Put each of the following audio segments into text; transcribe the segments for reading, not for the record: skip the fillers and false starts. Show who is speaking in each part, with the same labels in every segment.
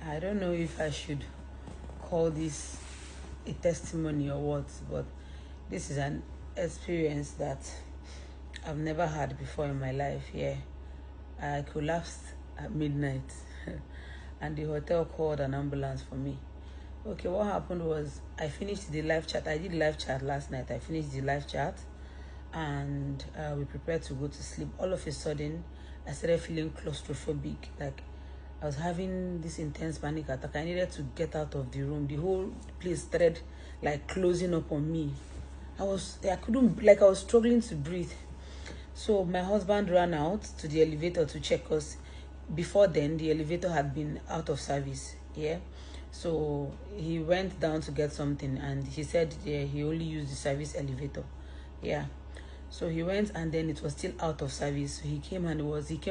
Speaker 1: I don't know if I should call this a testimony or what, but this is an experience that I've never had before in my life. Yeah, I collapsed at midnight and the hotel called an ambulance for me. Okay, what happened was I finished the live chat. I did live chat last night. I finished the live chat and we prepared to go to sleep. All of a sudden, I started feeling claustrophobic. Like I was having this intense panic attack. I needed to get out of the room. The whole place started like closing up on me. I was struggling to breathe. So my husband ran out to the elevator to check us. Before then, the elevator had been out of service. Yeah. So he went down to get something and he said he only used the service elevator. Yeah. So he went and then it was still out of service. So he came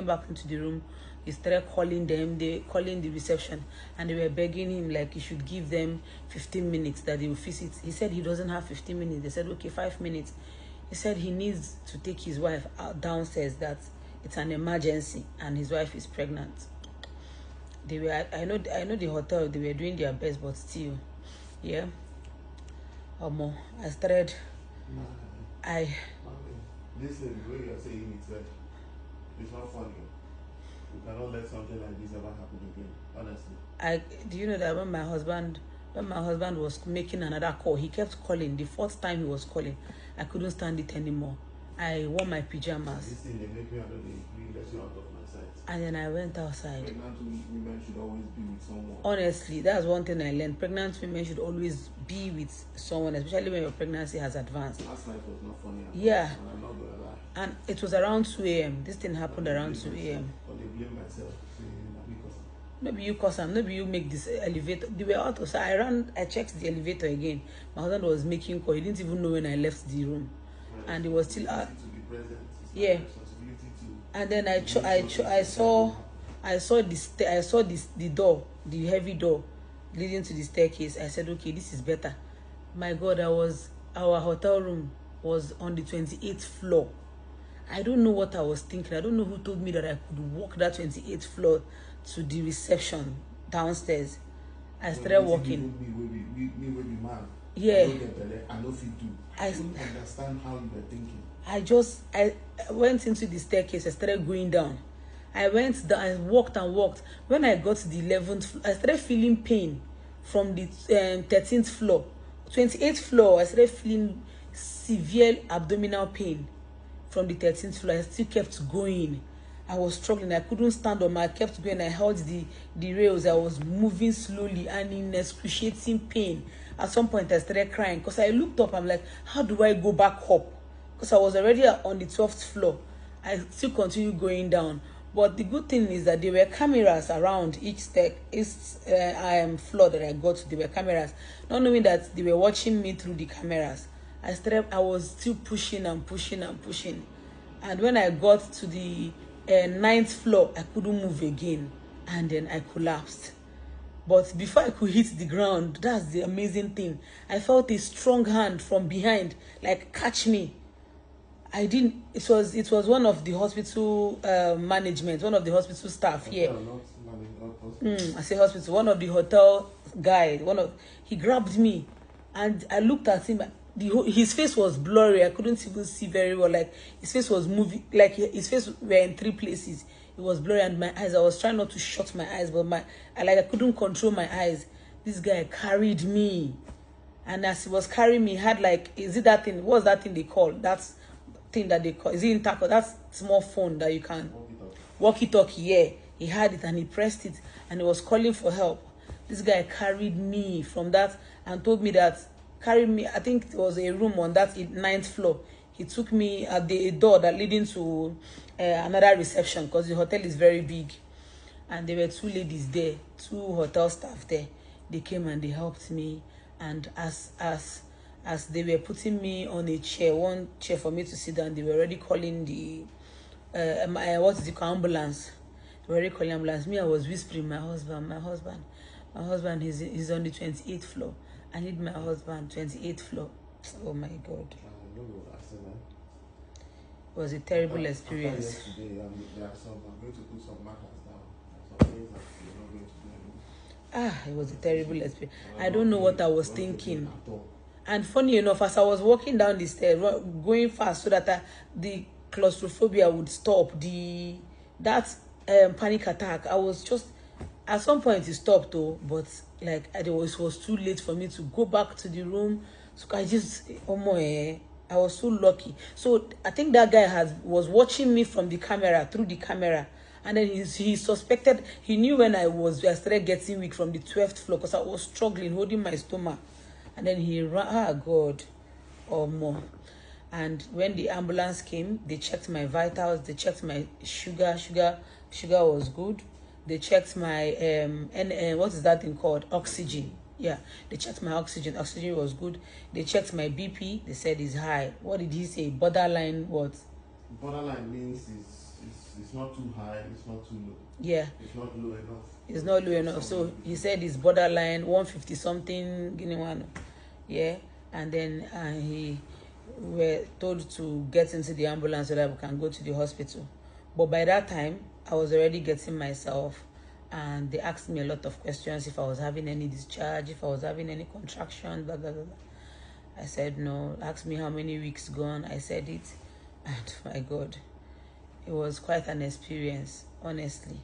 Speaker 1: back into the room. He started calling them, calling the reception, and they were begging him like he should give them 15 minutes that they will fix it. He said he doesn't have 15 minutes. They said, okay, 5 minutes. He said he needs to take his wife out downstairs, that it's an emergency and his wife is pregnant. I know the hotel, they were doing their best, but still, yeah. I started,
Speaker 2: Listen, the way you're saying it's not funny. You cannot let something like this ever happen again, honestly.
Speaker 1: Do you know that when my husband was making another call, he kept calling. The fourth time he was calling, I couldn't stand it anymore. I wore my pajamas.
Speaker 2: This thing, they make me let you out of my sight.
Speaker 1: And then I went outside.
Speaker 2: Pregnant women should always be with someone.
Speaker 1: Honestly, that's one thing I learned. Pregnant women should always be with someone, especially when your pregnancy has advanced.
Speaker 2: Last night was not funny.
Speaker 1: Yeah.
Speaker 2: And I'm not gonna lie.
Speaker 1: And it was around 2 a.m. This thing happened around 2 a.m.
Speaker 2: But they blame myself.
Speaker 1: Maybe you cause them. Maybe you make this elevator. They were out of, so I checked the elevator again. My husband was making call. He didn't even know when I left the room, and he was still out. Yeah. And then I saw the door, the heavy door leading to the staircase. I said, okay, this is better. My God, our hotel room was on the 28th floor. I don't know what I was thinking. I don't know who told me that I could walk that 28th floor to the reception downstairs. I started walking. Yeah.
Speaker 2: I know if you do. I don't understand how you were thinking.
Speaker 1: I went into the staircase. I started going down. I went down. I walked and walked. When I got to the 11th floor, I started feeling pain from the 13th floor. 28th floor, I started feeling severe abdominal pain from the 13th floor. I still kept going. I was struggling. I couldn't stand up. I kept going. I held the rails. I was moving slowly and in excruciating pain. At some point, I started crying because I looked up. I'm like, how do I go back up? Because I was already on the 12th floor. I still continued going down. But the good thing is that there were cameras around each floor that I got to. There were cameras. Not knowing that they were watching me through the cameras. I was still pushing and pushing and pushing. And when I got to the 9th floor, I couldn't move again. And then I collapsed. But before I could hit the ground, that's the amazing thing. I felt a strong hand from behind, like catch me. I didn't. It was one of the hospital management, one of the hospital staff here. I say hospital. One of the hotel guys. He grabbed me, and I looked at him. His face was blurry. I couldn't even see very well. Like his face was moving. Like his face were in 3 places. It was blurry, and my eyes. I was trying not to shut my eyes, but I couldn't control my eyes. This guy carried me, and as he was carrying me, he had is it that thing? What's that thing they call? That's thing that they call, is it in taco? That small phone that you can walkie-talkie. Yeah, he had it and he pressed it and he was calling for help. This guy carried me from that and told me that carried me. I think it was a room on that 9th floor. He took me at the door that leading to another reception because the hotel is very big, and there were 2 ladies there, 2 hotel staff there. They came and they helped me, and as they were putting me on a chair, one chair for me to sit down, they were already calling the ambulance. They were already calling ambulance. Me, I was whispering, my husband, he's on the 28th floor. I need my husband, 28th floor. Oh my God. It was a terrible experience.
Speaker 2: I'm going to put some markers down. Some things that you're not going to do anymore.
Speaker 1: It was a terrible experience. I don't know what I was thinking. And funny enough, as I was walking down the stairs, going fast so that the claustrophobia would stop, that panic attack, I was just, at some point it stopped though, but like it was too late for me to go back to the room. So I just, I was so lucky. So I think that guy was watching me from the camera, through the camera. And then he suspected, he knew when I started getting weak from the 12th floor because I was struggling, holding my stomach. And then he ran, God, or more. And when the ambulance came, they checked my vitals, they checked my sugar was good. They checked my, what is that thing called? Oxygen. Yeah, they checked my oxygen was good. They checked my BP, they said it's high. What did he say? Borderline what?
Speaker 2: Borderline means it's not too high, it's not too low.
Speaker 1: Yeah.
Speaker 2: It's not low enough.
Speaker 1: It's not low enough. So he said it's borderline 150 something, guinea one. Yeah. And then we were told to get into the ambulance so that we can go to the hospital. But by that time, I was already getting myself, and they asked me a lot of questions, if I was having any discharge, if I was having any contraction, blah, blah, blah. I said no. Asked me how many weeks gone. I said it. And my God, it was quite an experience, honestly.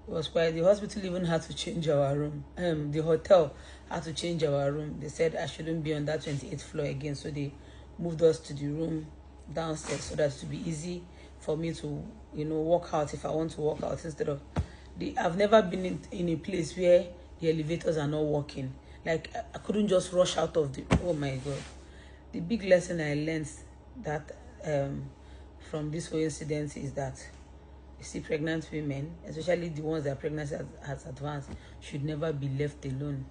Speaker 1: It was quite, the hospital even had to change our room. The hotel had to change our room. They said I shouldn't be on that 28th floor again. So they moved us to the room downstairs so that it would be easy for me to, walk out if I want to walk out instead of... I've never been in a place where the elevators are not working. Like, I couldn't just rush out of the... Oh my God. The big lesson I learned that from this whole incident is that, you see, pregnant women, especially the ones that are pregnant has advanced, should never be left alone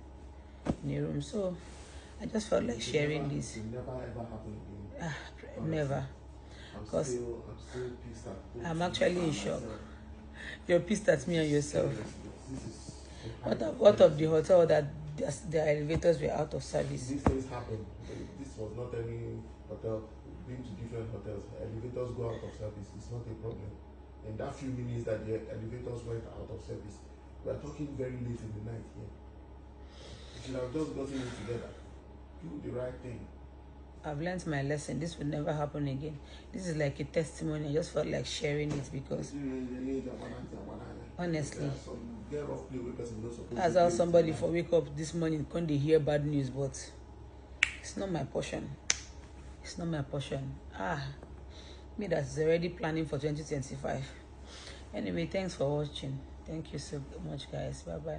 Speaker 1: in a room. So I just felt like sharing this.
Speaker 2: It never ever happen again.
Speaker 1: Never.
Speaker 2: I'm still pissed at.
Speaker 1: I'm actually in shock. You're pissed at me and yourself. What of the hotel that the elevators were out of service?
Speaker 2: These things happen. This was not any hotel. Been to different hotels. Elevators go out of service. It's not a problem. In that few minutes that the elevators went out of service, we are talking very late in the night here. You should have just gotten it together. Do the right thing.
Speaker 1: I've learned my lesson. This will never happen again. This is like a testimony. I just felt like sharing it because, honestly, as how somebody for wake up this morning, can't they hear bad news, but it's not my portion. It's not my portion. Me that's already planning for 2025. Anyway, thanks for watching. Thank you so much, guys. Bye-bye.